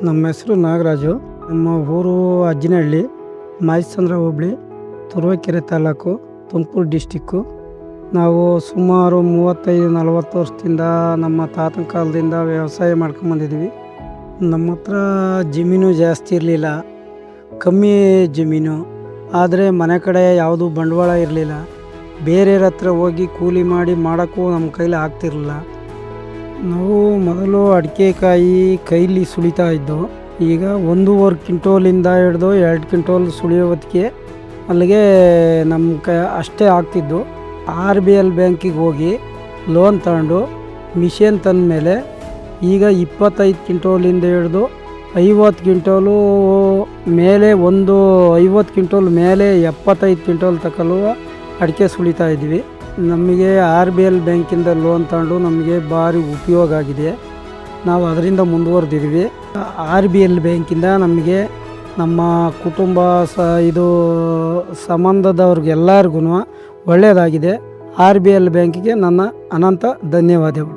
ನಮ್ಮ ಹೆಸರು ನಾಗರಾಜು. ನಮ್ಮ ಊರು ಅಜ್ಜಿನಹಳ್ಳಿ, ಮಾಯಸಂದ್ರ ಹೋಬಳಿ, ತುರುವೇಕೆರೆ ತಾಲೂಕು, ತುಮಕೂರು ಡಿಸ್ಟಿಕ್ಕು. ನಾವು ಸುಮಾರು 35-40 ವರ್ಷದಿಂದ ನಮ್ಮ ತಾತನ ಕಾಲದಿಂದ ವ್ಯವಸಾಯ ಮಾಡ್ಕೊಂಬಂದಿದ್ದೀವಿ. ನಮ್ಮ ಹತ್ರ ಜಮೀನು ಜಾಸ್ತಿ ಇರಲಿಲ್ಲ, ಕಮ್ಮಿ ಜಮೀನು. ಆದರೆ ಮನೆ ಕಡೆ ಯಾವುದೂ ಬಂಡವಾಳ ಇರಲಿಲ್ಲ. ಬೇರೆಯವ್ರ ಹತ್ರ ಹೋಗಿ ಕೂಲಿ ಮಾಡಿ ಮಾಡೋಕ್ಕೂ ನಮ್ಮ ಕೈಲಿ ಆಗ್ತಿರಲಿಲ್ಲ. ನಾವು ಮೊದಲು ಅಡಿಕೆಕಾಯಿ ಕೈಲಿ ಸುಲಿತಾ ಇದ್ದು, ಈಗ 1.5 ಕ್ವಿಂಟೋಲಿಂದ ಹಿಡ್ದು 2 ಕ್ವಿಂಟೋಲ್ ಸುಳಿಯೋ ಹೊತ್ತಿಗೆ ಅಲ್ಲಿಗೆ ನಮ್ಮ ಅಷ್ಟೇ ಆಗ್ತಿದ್ದು. RBL ಬ್ಯಾಂಕಿಗೆ ಹೋಗಿ ಲೋನ್ ತಗೊಂಡು ಮಿಷನ್ ತಂದ ಮೇಲೆ ಈಗ 25 ಕ್ವಿಂಟೋಲಿಂದ ಹಿಡ್ದು 50 ಕ್ವಿಂಟೋಲು ಮೇಲೆ, 50 ಕ್ವಿಂಟೋಲ್ ಮೇಲೆ 75 ಕ್ವಿಂಟೋಲ್ ತಕ್ಕಲು ಅಡಿಕೆ ಸುಲಿತಾ ಇದ್ವಿ. ನಮಗೆ RBL ಬ್ಯಾಂಕಿಂದ ಲೋನ್ ತಗೊಂಡು ನಮಗೆ ಭಾರಿ ಉಪಯೋಗ ಆಗಿದೆ. ನಾವು ಅದರಿಂದ ಮುಂದುವರೆದಿದ್ವಿ. RBL ಬ್ಯಾಂಕಿಂದ ನಮಗೆ ನಮ್ಮ ಕುಟುಂಬ ಇದು ಸಂಬಂಧದವ್ರಿಗೆಲ್ಲರಿಗೂ ಒಳ್ಳೆಯದಾಗಿದೆ. RBL ಬ್ಯಾಂಕಿಗೆ ನನ್ನ ಅನಂತ ಧನ್ಯವಾದಗಳು.